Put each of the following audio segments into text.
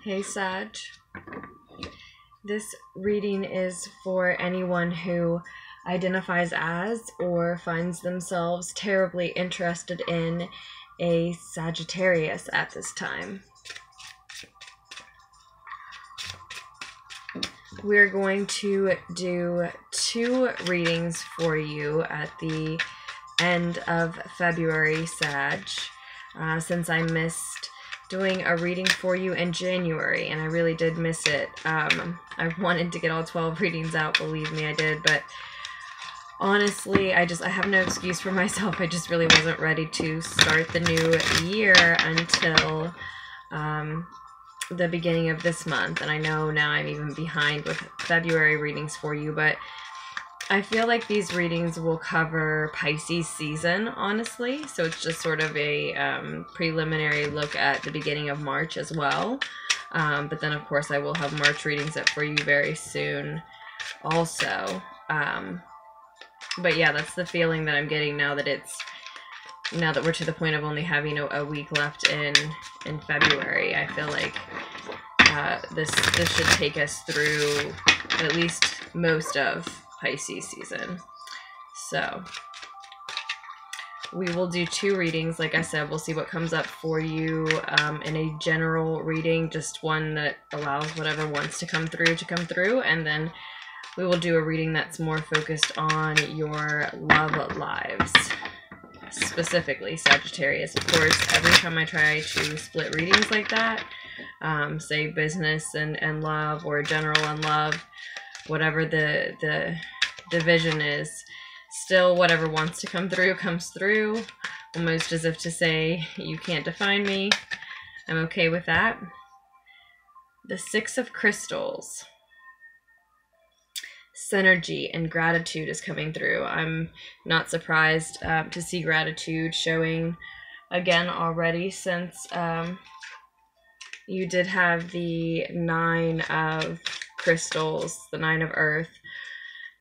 Hey Sag, this reading is for anyone who identifies as or finds themselves terribly interested in a Sagittarius at this time. We're going to do 2 readings for you at the end of February, Sag, since I missed doing a reading for you in January, and I really did miss it. I wanted to get all 12 readings out, believe me, I did, but honestly, I have no excuse for myself. I just really wasn't ready to start the new year until the beginning of this month, and I know now I'm even behind with February readings for you, but I feel like these readings will cover Pisces season, honestly, so it's just sort of a preliminary look at the beginning of March as well, but then of course I will have March readings up for you very soon also, but yeah, that's the feeling that I'm getting now that we're to the point of only having a week left in February. I feel like this should take us through at least most of Pisces season. So we will do 2 readings. Like I said, we'll see what comes up for you in a general reading, just one that allows whatever wants to come through, and then we will do a reading that's more focused on your love lives. Specifically Sagittarius. Of course, every time I try to split readings like that, say business and love, or general and love, whatever the division is, still whatever wants to come through comes through, almost as if to say, you can't define me. I'm okay with that. The 6 of Crystals. Synergy and gratitude is coming through. I'm not surprised to see gratitude showing again already, since you did have the 9 of Crystals, the 9 of Earth,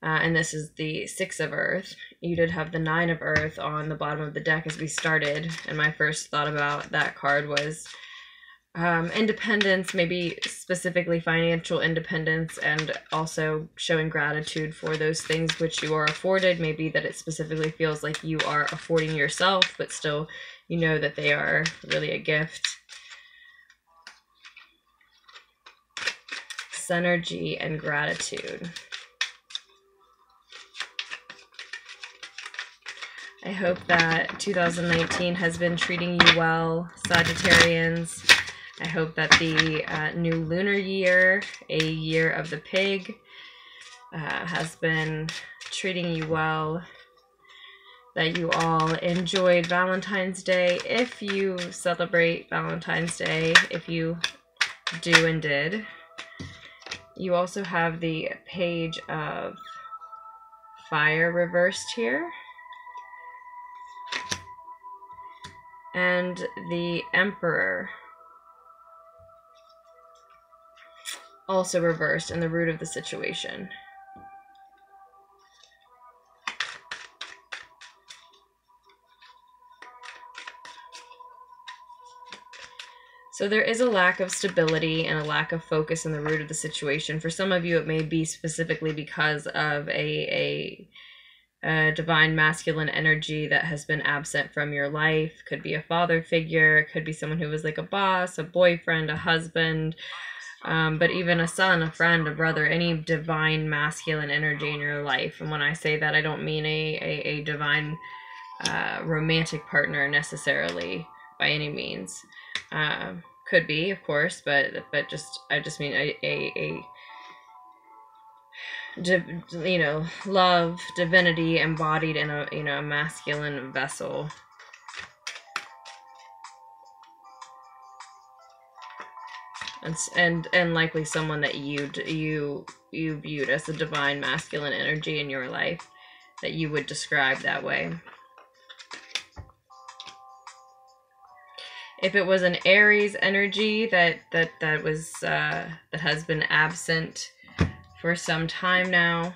and this is the 6 of Earth. You did have the 9 of Earth on the bottom of the deck as we started, and my first thought about that card was independence, maybe specifically financial independence, and also showing gratitude for those things which you are afforded. Maybe that it specifically feels like you are affording yourself, but still you know that they are really a gift. Synergy and gratitude. I hope that 2019 has been treating you well, Sagittarians. I hope that the new lunar year, a year of the pig, has been treating you well, that you all enjoyed Valentine's Day, if you celebrate Valentine's Day, if you do and did. You also have the Page of Fire reversed here, and the Emperor also reversed in the root of the situation. So there is a lack of stability and a lack of focus in the root of the situation. For some of you, it may be specifically because of a divine masculine energy that has been absent from your life. Could be a father figure, it could be someone who was like a boss, a boyfriend, a husband, but even a son, a friend, a brother, any divine masculine energy in your life. And when I say that, I don't mean a divine romantic partner necessarily by any means. Could be, of course, but I just mean a love, divinity embodied in a a masculine vessel. And likely someone that you viewed as a divine masculine energy in your life, that you would describe that way. If it was an Aries energy that has been absent for some time now,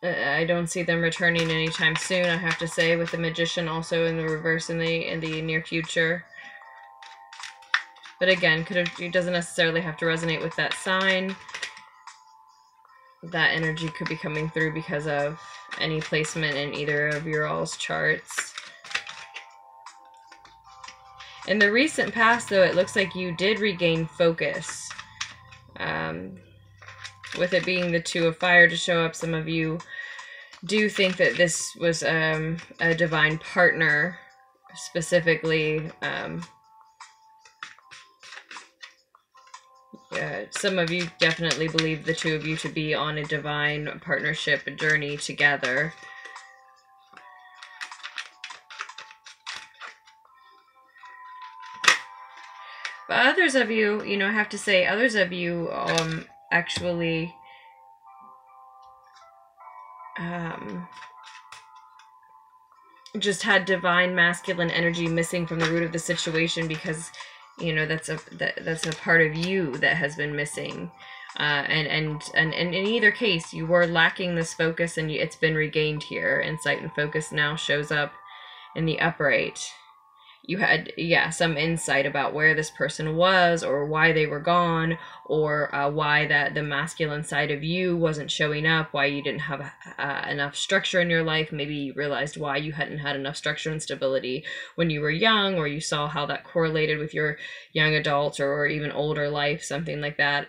I don't see them returning anytime soon, I have to say, with the Magician also in the reverse in the near future. But again, it doesn't necessarily have to resonate with that sign. That energy could be coming through because of any placement in either of your all's charts. In the recent past, though, it looks like you did regain focus. With it being the Two of Fire to show up, some of you do think that this was a divine partner, specifically. Some of you definitely believe the two of you to be on a divine partnership journey together. But others of you, you know, I have to say, others of you actually just had divine masculine energy missing from the root of the situation, because, you know, that's a part of you that has been missing. And in either case, you were lacking this focus, and it's been regained here. Insight and focus now shows up in the upright. You had, yeah, some insight about where this person was, or why they were gone, or why the masculine side of you wasn't showing up, why you didn't have enough structure in your life. Maybe you realized why you hadn't had enough structure and stability when you were young, or you saw how that correlated with your young adult or even older life, something like that.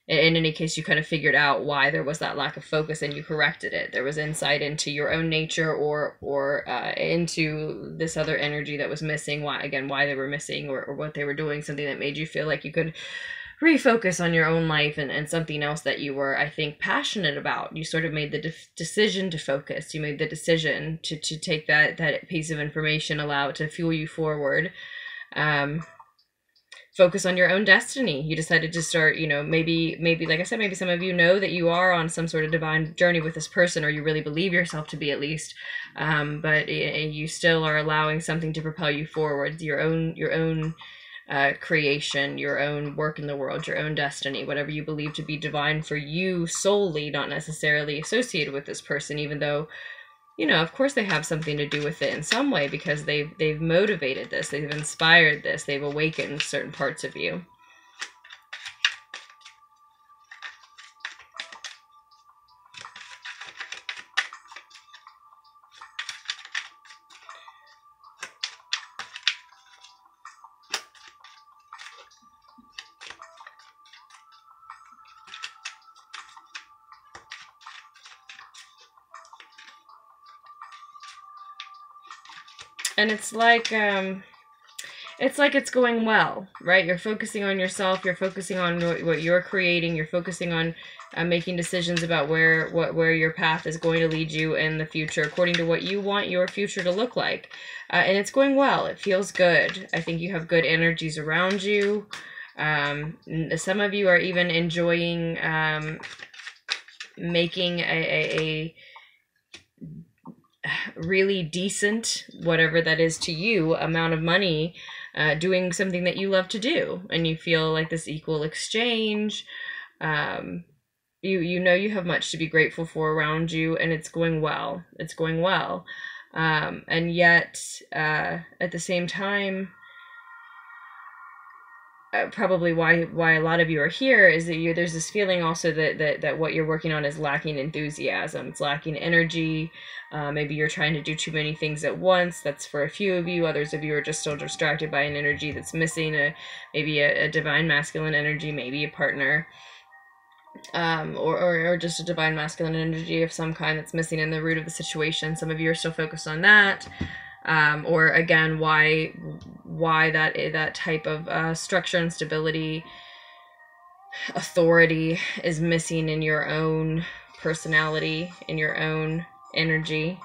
In any case, you kind of figured out why there was that lack of focus, and you corrected it. There was insight into your own nature, or into this other energy that was missing, why they were missing, or what they were doing, something that made you feel like you could refocus on your own life and something else that you were, I think, passionate about. You sort of made the decision to focus. You made the decision to take that piece of information, allow it to fuel you forward. Focus on your own destiny. You decided to start, you know, maybe, like I said, maybe some of you know that you are on some sort of divine journey with this person, or you really believe yourself to be, at least. But you still are allowing something to propel you forward, your own creation, your own work in the world, your own destiny, whatever you believe to be divine for you solely, not necessarily associated with this person, even though, you know, of course they have something to do with it in some way, because they've motivated this, they've inspired this, they've awakened certain parts of you. And it's like it's going well, right? You're focusing on yourself, you're focusing on what you're creating, you're focusing on making decisions about where your path is going to lead you in the future, according to what you want your future to look like. And it's going well. It feels good. I think you have good energies around you. Some of you are even enjoying making a really decent, whatever that is to you, amount of money, doing something that you love to do, and you feel like this equal exchange. You know you have much to be grateful for around you, and it's going well. It's going well. And yet, at the same time, probably why a lot of you are here is that there's this feeling also that what you're working on is lacking enthusiasm. It's lacking energy. Maybe you're trying to do too many things at once. That's for a few of you. Others of you are just still distracted by an energy that's missing, maybe a divine masculine energy, maybe a partner, or just a divine masculine energy of some kind that's missing in the root of the situation. Some of you are still focused on that. Or again, why that type of structure and stability, authority is missing in your own personality, in your own energy.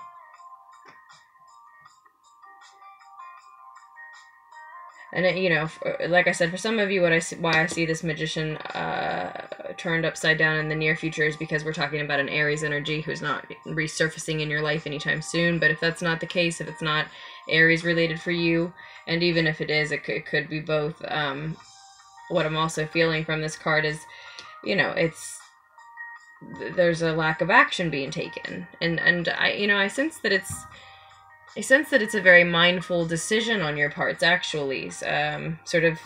And you know, like I said, for some of you, why I see this Magician turned upside down in the near future is because we're talking about an Aries energy who's not resurfacing in your life anytime soon. But if that's not the case, if it's not Aries related for you, and even if it is, it could be both. What I'm also feeling from this card is, you know, it's there's a lack of action being taken. And I sense that it's a very mindful decision on your parts, actually. Sort of,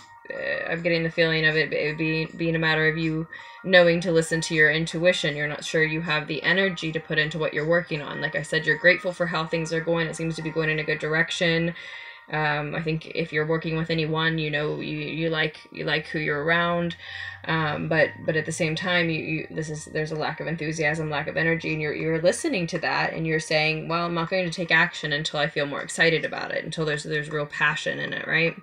I'm getting the feeling of it being a matter of you knowing to listen to your intuition. You're not sure you have the energy to put into what you're working on. Like I said, you're grateful for how things are going. It seems to be going in a good direction. I think if you're working with anyone, you like who you're around. But at the same time, there's a lack of enthusiasm, lack of energy, and you're listening to that, and you're saying, well, I'm not going to take action until I feel more excited about it, until there's real passion in it, right?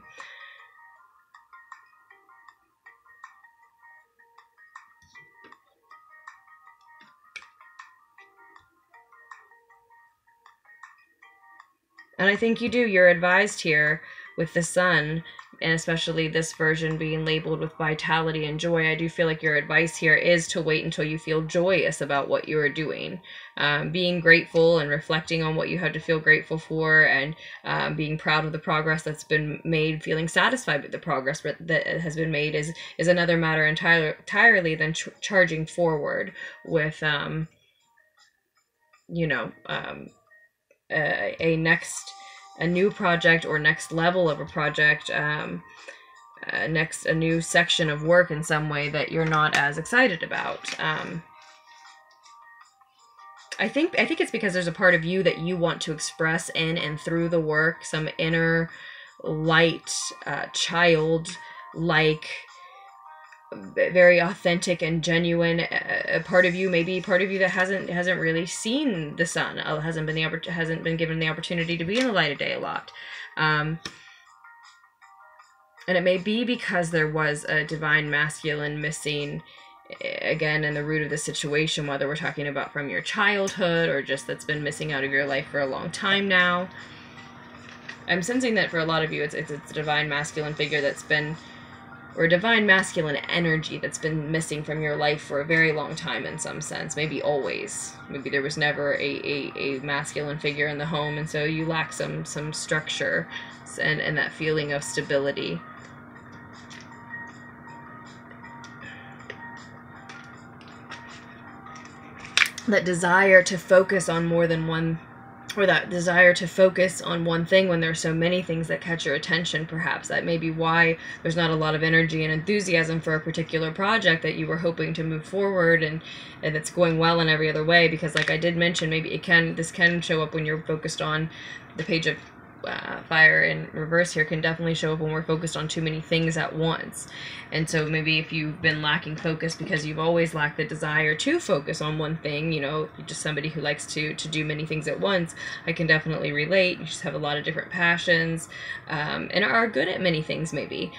And I think you do. You're advised here with the sun, and especially this version being labeled with vitality and joy. I do feel like your advice here is to wait until you feel joyous about what you are doing. Being grateful and reflecting on what you have to feel grateful for, and being proud of the progress that's been made, feeling satisfied with the progress that has been made is another matter entirely than charging forward with, a new project or next level of a project, a new section of work in some way that you're not as excited about. I think it's because there's a part of you that you want to express in and through the work, some inner light, child like, very authentic and genuine, a part of you, maybe part of you that hasn't really seen the sun, hasn't been given the opportunity to be in the light of day a lot, and it may be because there was a divine masculine missing, again, in the root of the situation, whether we're talking about from your childhood or just that's been missing out of your life for a long time now. I'm sensing that for a lot of you, it's a divine masculine figure that's been, or a divine masculine energy that's been missing from your life for a very long time in some sense, maybe always. Maybe there was never a masculine figure in the home, and so you lack some structure and that feeling of stability. That desire to focus on more than one, or that desire to focus on one thing when there's so many things that catch your attention, perhaps. That may be why there's not a lot of energy and enthusiasm for a particular project that you were hoping to move forward, and it's going well in every other way, because like I did mention, maybe this can show up when you're focused on the Page of Fire in reverse here, can definitely show up when we're focused on too many things at once. And so maybe if you've been lacking focus because you've always lacked the desire to focus on one thing, you're just somebody who likes to do many things at once, I can definitely relate. You just have a lot of different passions, and are good at many things, maybe.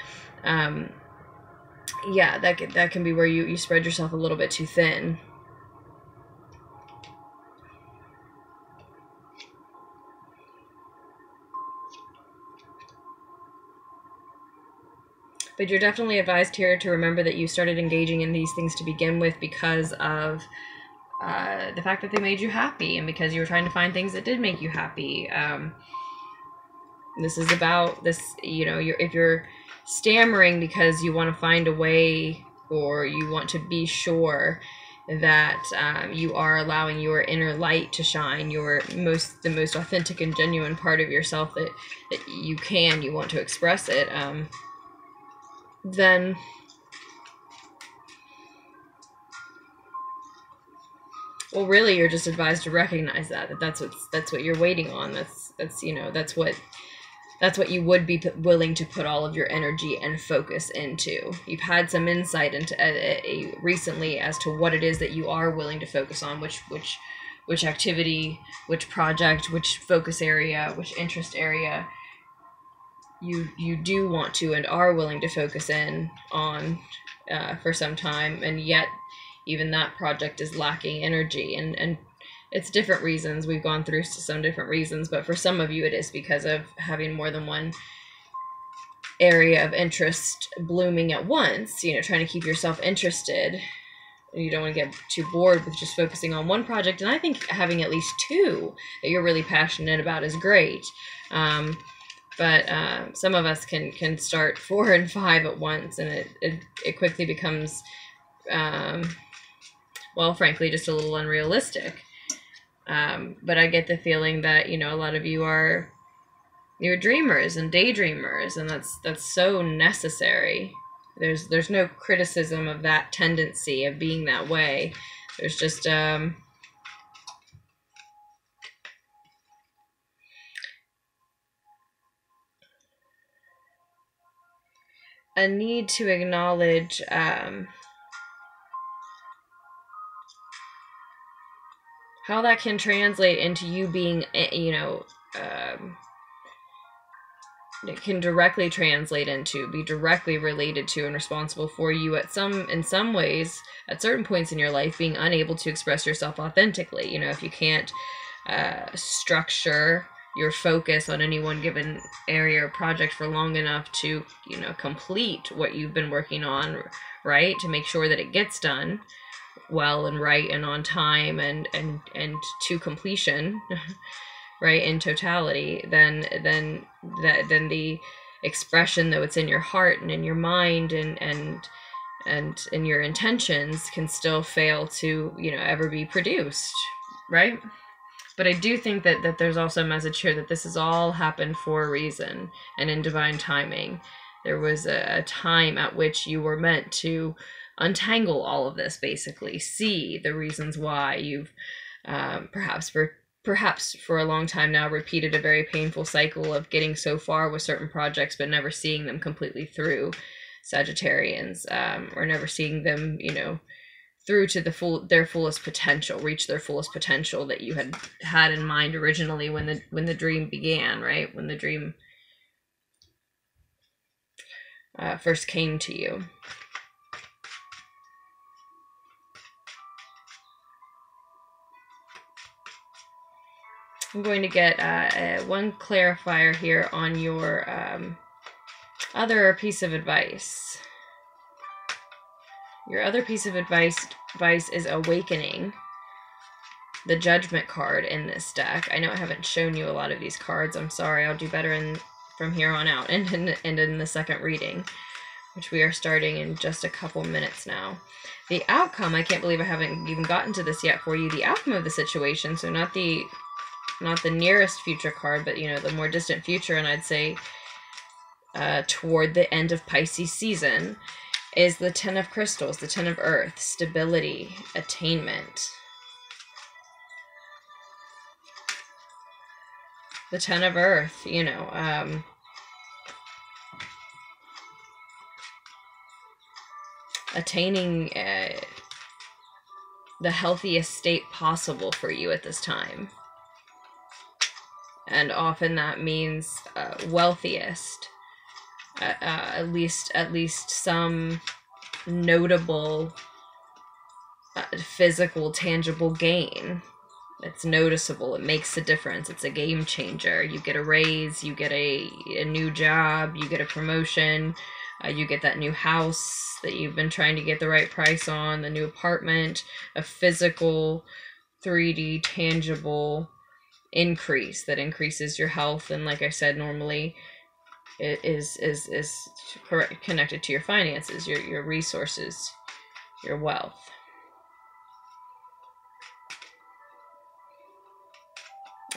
Yeah, that can be where you spread yourself a little bit too thin. But you're definitely advised here to remember that you started engaging in these things to begin with because of the fact that they made you happy, and because you were trying to find things that did make you happy. This is about this, if you're stammering because you want to find a way, or you want to be sure that you are allowing your inner light to shine, the most authentic and genuine part of yourself that you want to express it, then well, really, you're just advised to recognize that's what you're waiting on. That's what you would be willing to put all of your energy and focus into. You've had some insight into recently as to what it is that you are willing to focus on, which activity, which project, which focus area, which interest area you do want to and are willing to focus in on for some time, and yet even that project is lacking energy, and it's different reasons. We've gone through some different reasons, but for some of you it is because of having more than one area of interest blooming at once, trying to keep yourself interested. You don't want to get too bored with just focusing on one project, and I think having at least two that you're really passionate about is great. But some of us can start 4 and 5 at once, and it quickly becomes, well, frankly, just a little unrealistic. But I get the feeling that, you know, a lot of you're dreamers and daydreamers, and that's so necessary. There's no criticism of that tendency of being that way. There's just a need to acknowledge how that can translate into you being, you know, it can directly translate into, be directly related to and responsible for you in some ways, at certain points in your life, being unable to express yourself authentically. You know, if you can't structure your focus on any one given area or project for long enough to, you know, complete what you've been working on, right? To make sure that it gets done well and right and on time and to completion, right, in totality, then the expression, though it's in your heart and in your mind and in your intentions, can still fail to, you know, ever be produced, right? But I do think that there's also a message here that this has all happened for a reason and in divine timing. There was a time at which you were meant to untangle all of this, basically see the reasons why you've perhaps for a long time now repeated a very painful cycle of getting so far with certain projects but never seeing them completely through, Sagittarians, or never seeing them, you know, through to their fullest potential, reach their fullest potential that you had in mind originally when the dream began, right? When the dream first came to you. I'm going to get one clarifier here on your other piece of advice. Your other piece of advice is awakening, the Judgment card in this deck. I know I haven't shown you a lot of these cards. I'm sorry. I'll do better from here on out and in the second reading, which we are starting in just a couple minutes now. The outcome, I can't believe I haven't even gotten to this yet for you. The outcome of the situation, so not the nearest future card, but, you know, the more distant future, and I'd say toward the end of Pisces season, is the Ten of Crystals, the Ten of Earth, stability, attainment. The Ten of Earth, you know, attaining the healthiest state possible for you at this time. And often that means wealthiest, at least some notable physical, tangible gain. It's noticeable. It makes a difference. It's a game changer. You get a raise, you get a new job, you get a promotion, you get that new house that you've been trying to get the right price on, the new apartment, a physical, 3D, tangible increase that increases your health, and like I said, normally it is connected to your finances, your resources, your wealth.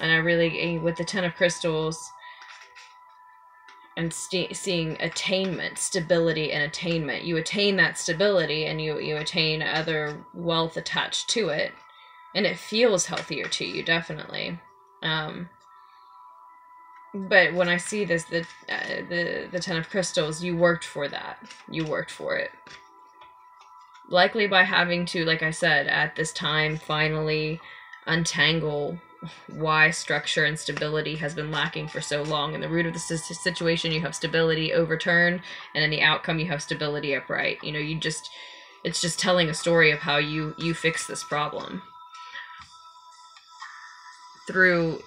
And I really, with the Ten of Crystals and seeing attainment, stability and attainment, you attain that stability and you attain other wealth attached to it, and it feels healthier to you, definitely. But when I see this, the Ten of Crystals, you worked for that. You worked for it. Likely by having to, like I said, at this time, finally untangle why structure and stability has been lacking for so long. In the root of the situation, you have stability overturned, and in the outcome, you have stability upright. You know, it's just telling a story of how you fix this problem. Through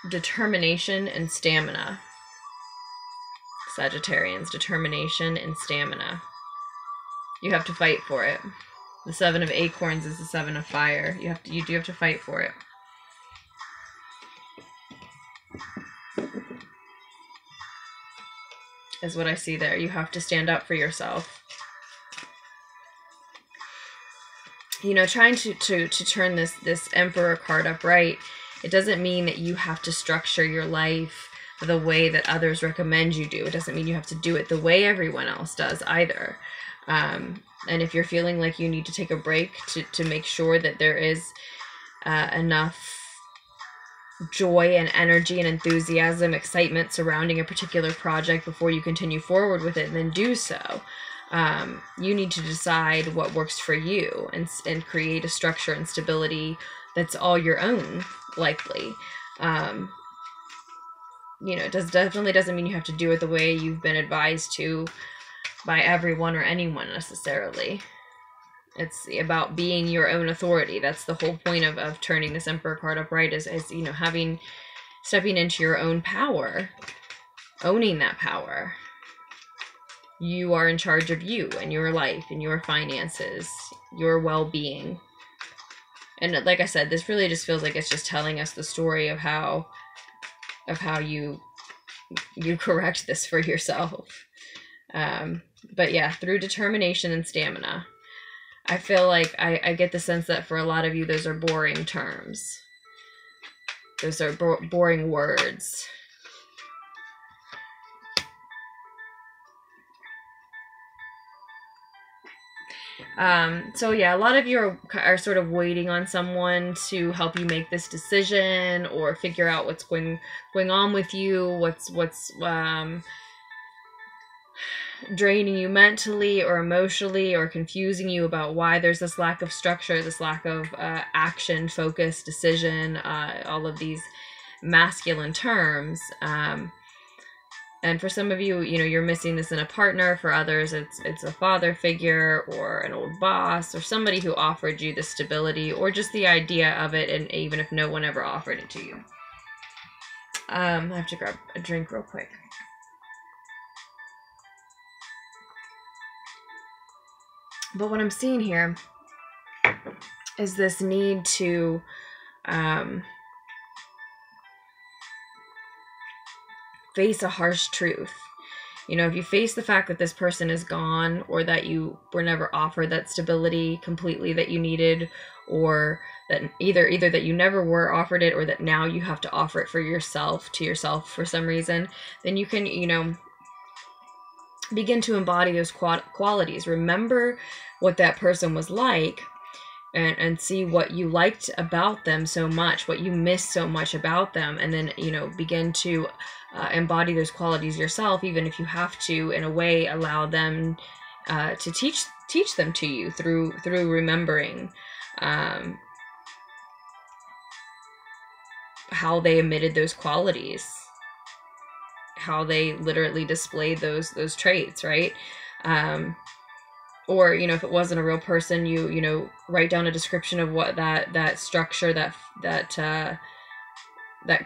determination and stamina. Sagittarians, determination and stamina. You have to fight for it. The Seven of Acorns is the Seven of Fire. You do have to fight for it. Is what I see there. You have to stand up for yourself. you know, trying to turn this Emperor card upright, it doesn't mean that you have to structure your life the way that others recommend you do. It doesn't mean you have to do it the way everyone else does either. And if you're feeling like you need to take a break to make sure that there is enough joy and energy and enthusiasm, excitement surrounding a particular project before you continue forward with it, then do so. You need to decide what works for you and create a structure and stability that's all your own, likely. You know, it definitely doesn't mean you have to do it the way you've been advised to by everyone or anyone necessarily. It's about being your own authority. That's the whole point of turning this Emperor card upright is, you know, stepping into your own power, owning that power. You are in charge of you and your life and your finances, your well-being. And like I said, this really just feels like it's just telling us the story of how you correct this for yourself. But yeah, through determination and stamina. I feel like I get the sense that for a lot of you, those are boring terms. Those are boring words. So yeah, a lot of you are sort of waiting on someone to help you make this decision or figure out what's going on with you, what's draining you mentally or emotionally or confusing you about why there's this lack of structure, this lack of action, focus, decision, all of these masculine terms. And for some of you, you know, you're missing this in a partner. For others, it's a father figure or an old boss or somebody who offered you the stability or just the idea of it, and even if no one ever offered it to you. I have to grab a drink real quick. But what I'm seeing here is this need to face a harsh truth. You know, if you face the fact that this person is gone, or that you were never offered that stability completely that you needed, or that either that you never were offered it, or that now you have to offer it for yourself, to yourself for some reason, then you can, you know, begin to embody those qualities. Remember what that person was like, and see what you liked about them so much, what you missed so much about them, and then, you know, begin to embody those qualities yourself, even if you have to, in a way, allow them to teach them to you through remembering how they emitted those qualities, how they literally displayed those traits, right? Or, you know, if it wasn't a real person, you know, write down a description of what that structure, that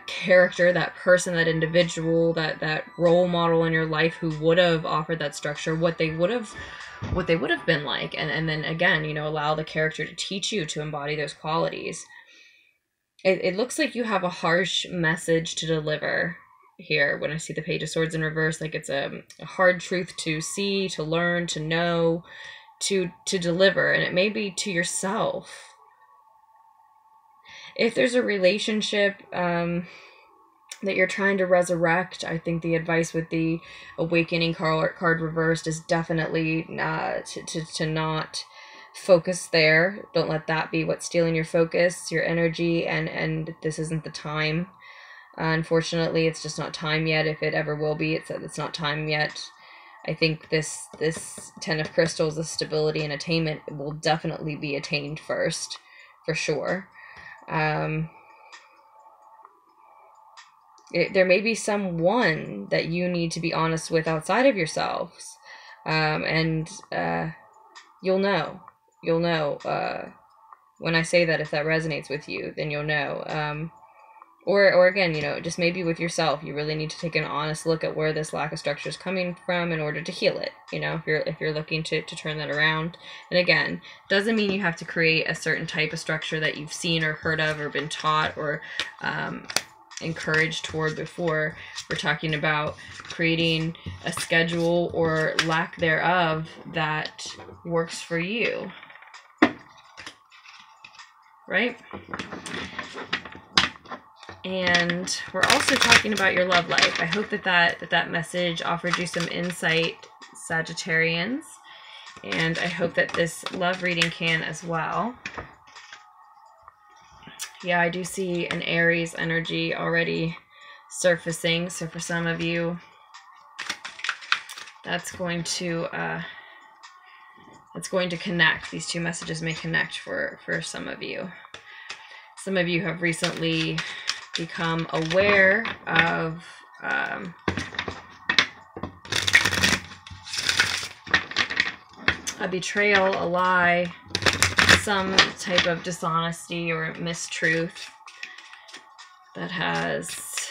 character, that person, that individual, that role model in your life who would have offered that structure, what they would have been like, and then again, you know, allow the character to teach you to embody those qualities. It looks like you have a harsh message to deliver here when I see the Page of Swords in reverse. Like it's a hard truth to see, to learn, to know, to deliver, and it may be to yourself. If there's a relationship that you're trying to resurrect, I think the advice with the Awakening card reversed is definitely to not focus there. Don't let that be what's stealing your focus, your energy, and this isn't the time. Unfortunately, it's just not time yet. If it ever will be, it's not time yet. I think this Ten of Crystals, the stability and attainment, will definitely be attained first, for sure. There may be someone that you need to be honest with outside of yourselves, and you'll know when I say that. If that resonates with you, then you'll know. Or again, you know, just maybe with yourself, you really need to take an honest look at where this lack of structure is coming from in order to heal it. You know, if you're looking to turn that around. And again, doesn't mean you have to create a certain type of structure that you've seen or heard of or been taught or encouraged toward before. We're talking about creating a schedule or lack thereof that works for you. right? And we're also talking about your love life. I hope that message offered you some insight, Sagittarians. And I hope that this love reading can as well. Yeah, I do see an Aries energy already surfacing. So for some of you, that's going to connect. These two messages may connect for some of you. Some of you have recently become aware of a betrayal, a lie, some type of dishonesty or mistruth that has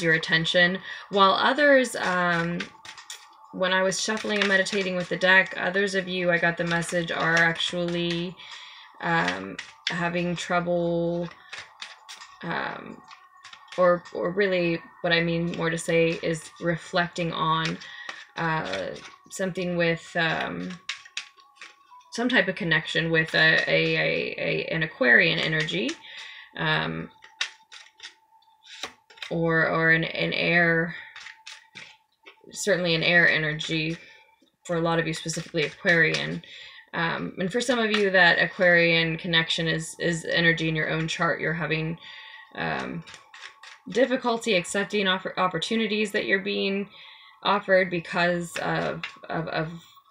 your attention, while others, when I was shuffling and meditating with the deck, others of you, I got the message, are actually having trouble, or really what I mean more to say is reflecting on something with some type of connection with an Aquarian energy, or an air, certainly an air energy for a lot of you, specifically Aquarian. And for some of you, that Aquarian connection is energy in your own chart. You're having difficulty accepting opportunities that you're being offered because of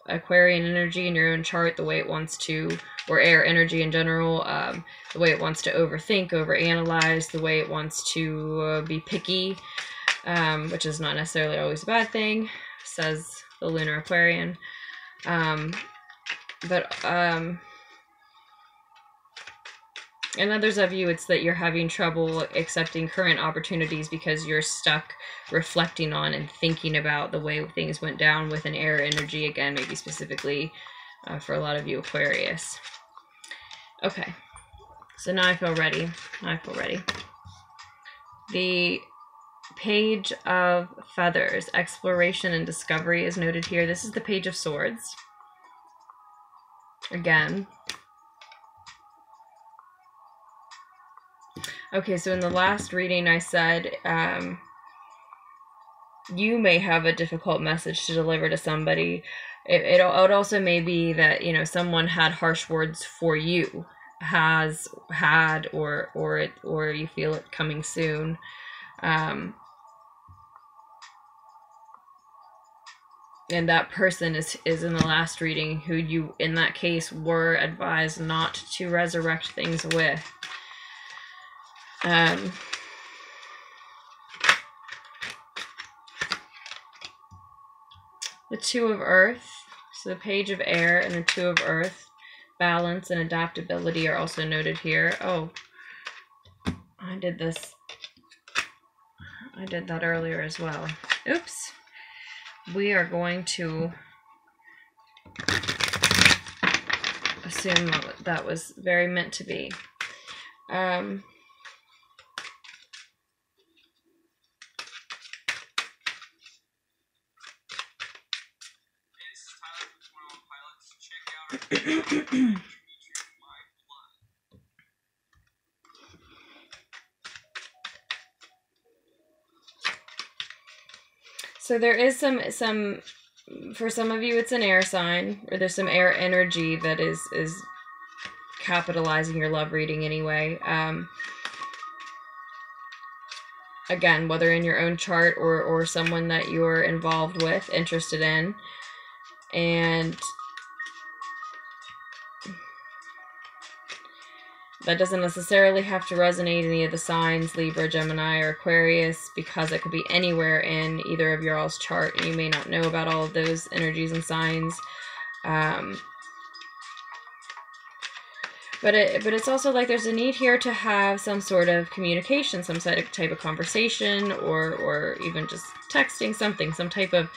Aquarian energy in your own chart, the way it wants to, or air energy in general, the way it wants to overthink, overanalyze, the way it wants to be picky, which is not necessarily always a bad thing, says the Lunar Aquarian. And others of you, it's that you're having trouble accepting current opportunities because you're stuck reflecting on and thinking about the way things went down with an air energy, again, maybe specifically for a lot of you Aquarius. Okay, so now I feel ready. The Page of Feathers, exploration and discovery is noted here. This is the Page of Swords. Again. Okay, so in the last reading I said you may have a difficult message to deliver to somebody. It also may be that, you know, someone had harsh words for you, has had, or you feel it coming soon. And that person is in the last reading who you, in that case, were advised not to resurrect things with. The Two of Earth, so the Page of Air and the Two of Earth, balance and adaptability are also noted here. Oh, I did that earlier as well. Oops. We are going to assume that was very meant to be. So there is some for some of you it's an air sign, or there's some air energy that is capitalizing your love reading anyway. Again, whether in your own chart or someone that you're involved with, interested in. And that doesn't necessarily have to resonate any of the signs, Libra, Gemini, or Aquarius, because it could be anywhere in either of your all's chart, and you may not know about all of those energies and signs. But it's also like there's a need here to have some sort of communication, some type of conversation, or even just texting, something, some type of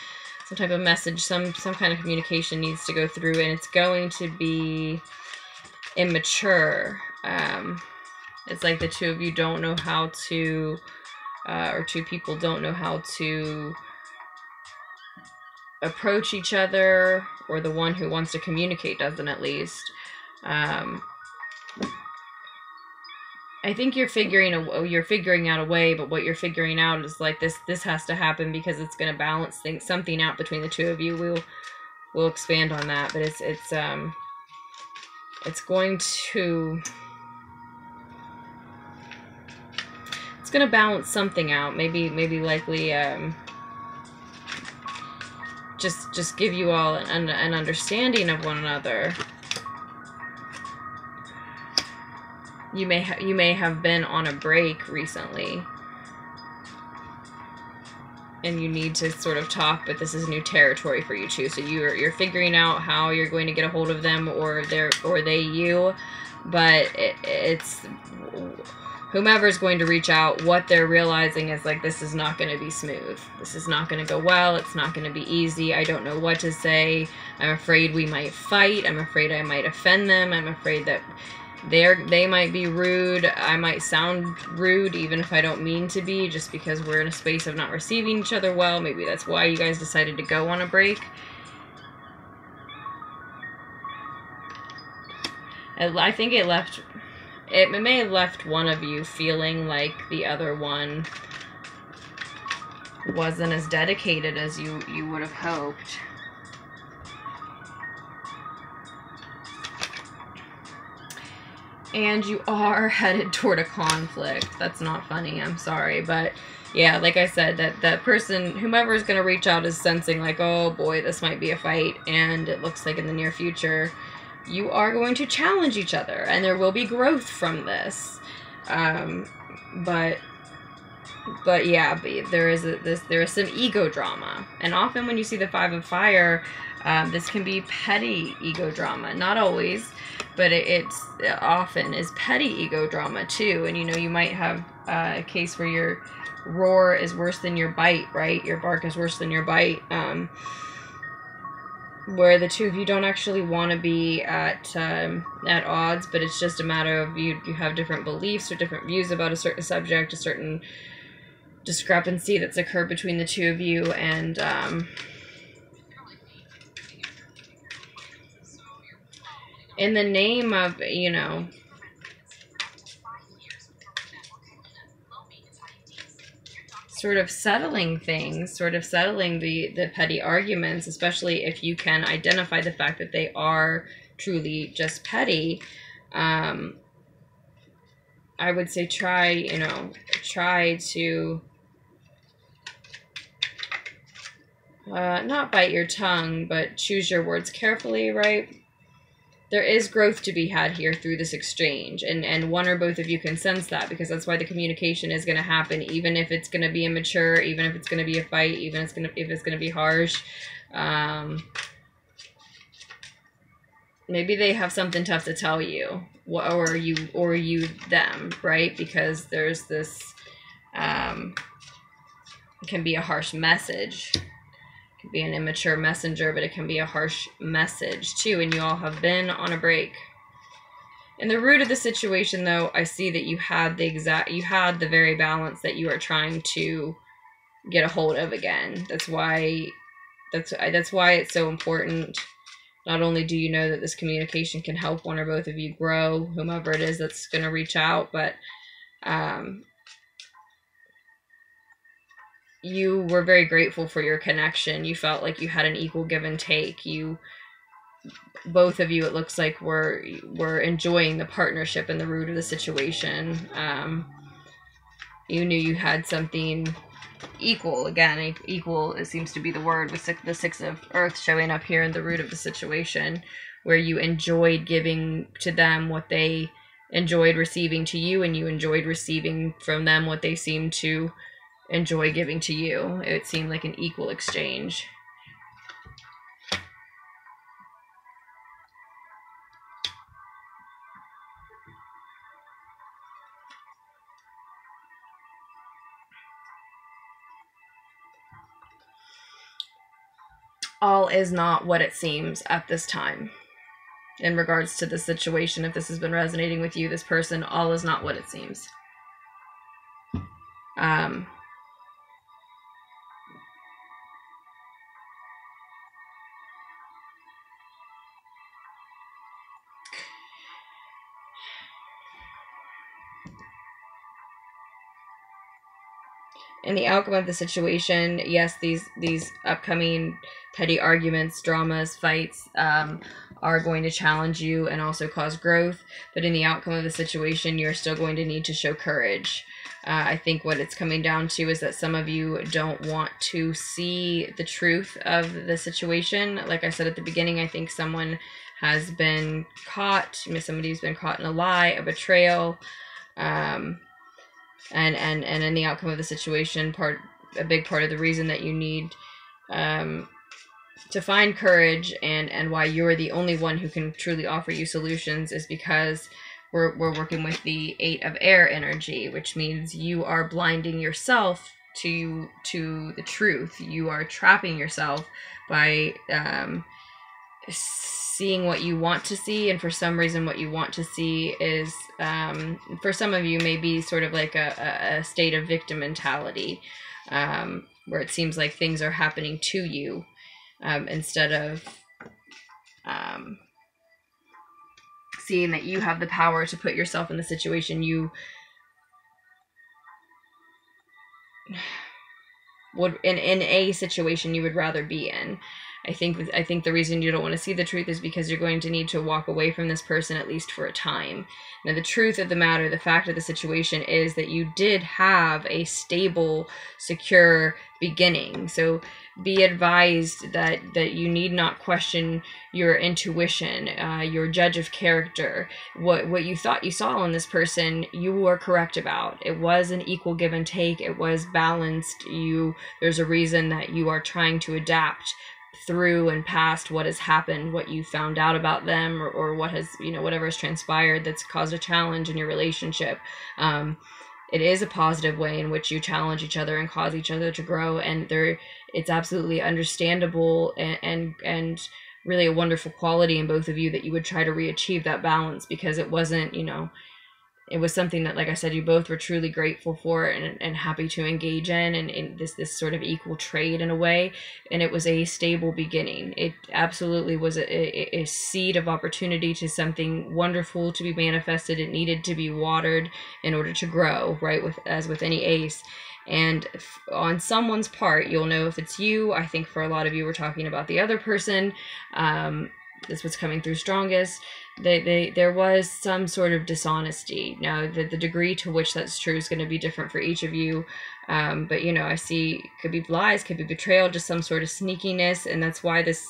message, some kind of communication needs to go through, and it's going to be immature. It's like the two of you don't know how to, or two people don't know how to approach each other, or the one who wants to communicate doesn't, at least. I think you're figuring out a way, but what you're figuring out is like this has to happen because it's going to balance something out between the two of you. We'll expand on that, but it's going to balance something out. Maybe likely just give you all an understanding of one another. You may have been on a break recently, and you need to sort of talk, but this is new territory for you too. So you're figuring out how you're going to get a hold of them, or they you, but it's whomever's going to reach out. What they're realizing is like, this is not going to be smooth. This is not going to go well. It's not going to be easy. I don't know what to say. I'm afraid we might fight. I'm afraid I might offend them. I'm afraid that they might be rude. I might sound rude even if I don't mean to be, just because we're in a space of not receiving each other well. Maybe that's why you guys decided to go on a break. I think it may have left one of you feeling like the other one wasn't as dedicated as you would have hoped. And you are headed toward a conflict. That's not funny, I'm sorry. But yeah, like I said, that person, whomever is going to reach out, is sensing like, oh boy, this might be a fight. And it looks like in the near future, you are going to challenge each other. And there will be growth from this. But yeah, there is some ego drama. And often when you see the Five of Fire, this can be petty ego drama. Not always, but it often is petty ego drama too. And you might have a case where your roar is worse than your bite, right? Your bark is worse than your bite. Where the two of you don't actually want to be at odds, but it's just a matter of you have different beliefs or different views about a certain subject, a certain discrepancy that's occurred between the two of you, and in the name of, sort of settling things, sort of settling the petty arguments, especially if you can identify the fact that they are truly just petty, I would say try to not bite your tongue, but choose your words carefully, right? There is growth to be had here through this exchange, and one or both of you can sense that, because that's why the communication is going to happen, even if it's going to be immature, even if it's going to be a fight, even if it's going to be harsh. Maybe they have something tough to tell you, or you them, right? Because there's this, it can be a harsh message. Could be an immature messenger, but it can be a harsh message too, and you all have been on a break. In the root of the situation, though, I see that you had the very balance that you are trying to get a hold of again. That's why it's so important. Not only do you know that this communication can help one or both of you grow, whomever it is that's going to reach out, but you were very grateful for your connection. You felt like you had an equal give and take. Both of you, it looks like, were enjoying the partnership in the root of the situation. You knew you had something equal. Again, equal, it seems to be the word, with the Six of Earth showing up here in the root of the situation, where you enjoyed giving to them what they enjoyed receiving to you, and you enjoyed receiving from them what they seemed to enjoy giving to you. It seemed like an equal exchange. All is not what it seems at this time. In regards to the situation, if this has been resonating with you, this person, all is not what it seems. In the outcome of the situation, yes, these upcoming petty arguments, dramas, fights are going to challenge you and also cause growth. But in the outcome of the situation, you're still going to need to show courage. I think what it's coming down to is that some of you don't want to see the truth of the situation. Like I said at the beginning, I think someone has been caught, somebody's been caught in a lie, a betrayal, and in the outcome of the situation, a big part of the reason that you need to find courage and why you're the only one who can truly offer you solutions is because we're working with the 8 of air energy, which means you are blinding yourself to the truth. You are trapping yourself by seeing what you want to see, and for some reason what you want to see is for some of you maybe sort of like a state of victim mentality, where it seems like things are happening to you instead of seeing that you have the power to put yourself in the situation you would in a situation you would rather be in. I think the reason you don't want to see the truth is because you're going to need to walk away from this person, at least for a time. Now, the truth of the matter, the fact of the situation is that you did have a stable, secure beginning. So be advised that you need not question your intuition, your judge of character. What you thought you saw in this person, you were correct about. It was an equal give and take. It was balanced. There's a reason that you are trying to adapt through and past what has happened, what you found out about them, or what has, whatever has transpired that's caused a challenge in your relationship. It is a positive way in which you challenge each other and cause each other to grow, and it's absolutely understandable and really a wonderful quality in both of you that you would try to re-achieve that balance, because it wasn't, it was something that, like I said, you both were truly grateful for and happy to engage in, and in this sort of equal trade in a way. And it was a stable beginning. It absolutely was a seed of opportunity to something wonderful to be manifested. It needed to be watered in order to grow, right? As with any ace. And on someone's part, you'll know if it's you. I think for a lot of you, we're talking about the other person. This was coming through strongest. There was some sort of dishonesty. Now, the degree to which that's true is going to be different for each of you. But I see could be lies, could be betrayal, just some sort of sneakiness, and that's why this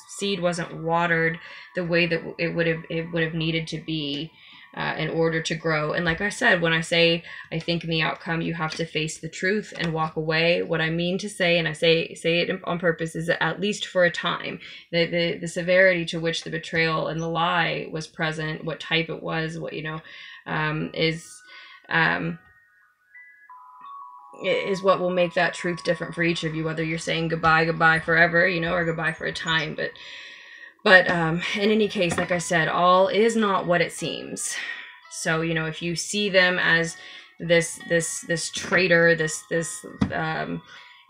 seed wasn't watered the way that it would have needed to be in order to grow. And like I said, when I say I think in the outcome you have to face the truth and walk away, what I mean to say, and I say it on purpose, is that at least for a time, the severity to which the betrayal and the lie was present, what type it was, what is what will make that truth different for each of you, whether you're saying goodbye forever, or goodbye for a time. But in any case, like I said, all is not what it seems. So, if you see them as this traitor, this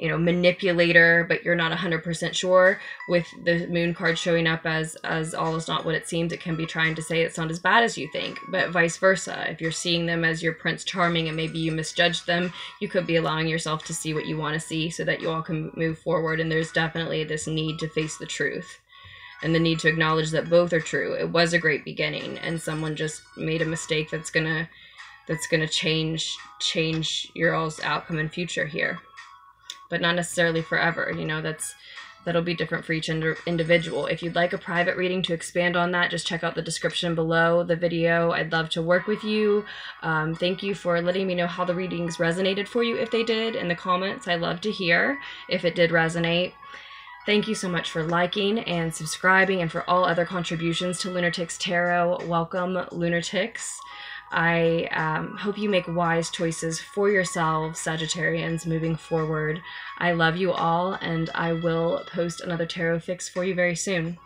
manipulator, but you're not 100% sure, with the moon card showing up as all is not what it seems, it can be trying to say it's not as bad as you think. But vice versa, if you're seeing them as your Prince Charming and maybe you misjudged them, you could be allowing yourself to see what you want to see so that you all can move forward. And there's definitely this need to face the truth and the need to acknowledge that both are true. It was a great beginning, and someone just made a mistake that's gonna change your all's outcome and future here, but not necessarily forever. That'll be different for each individual. If you'd like a private reading to expand on that, just check out the description below the video. I'd love to work with you. Thank you for letting me know how the readings resonated for you, if they did, in the comments. I love to hear if it did resonate. Thank you so much for liking and subscribing, and for all other contributions to LunarTicksTarot. Welcome, LunarTicks. I hope you make wise choices for yourselves, Sagittarians, moving forward. I love you all, and I will post another tarot fix for you very soon.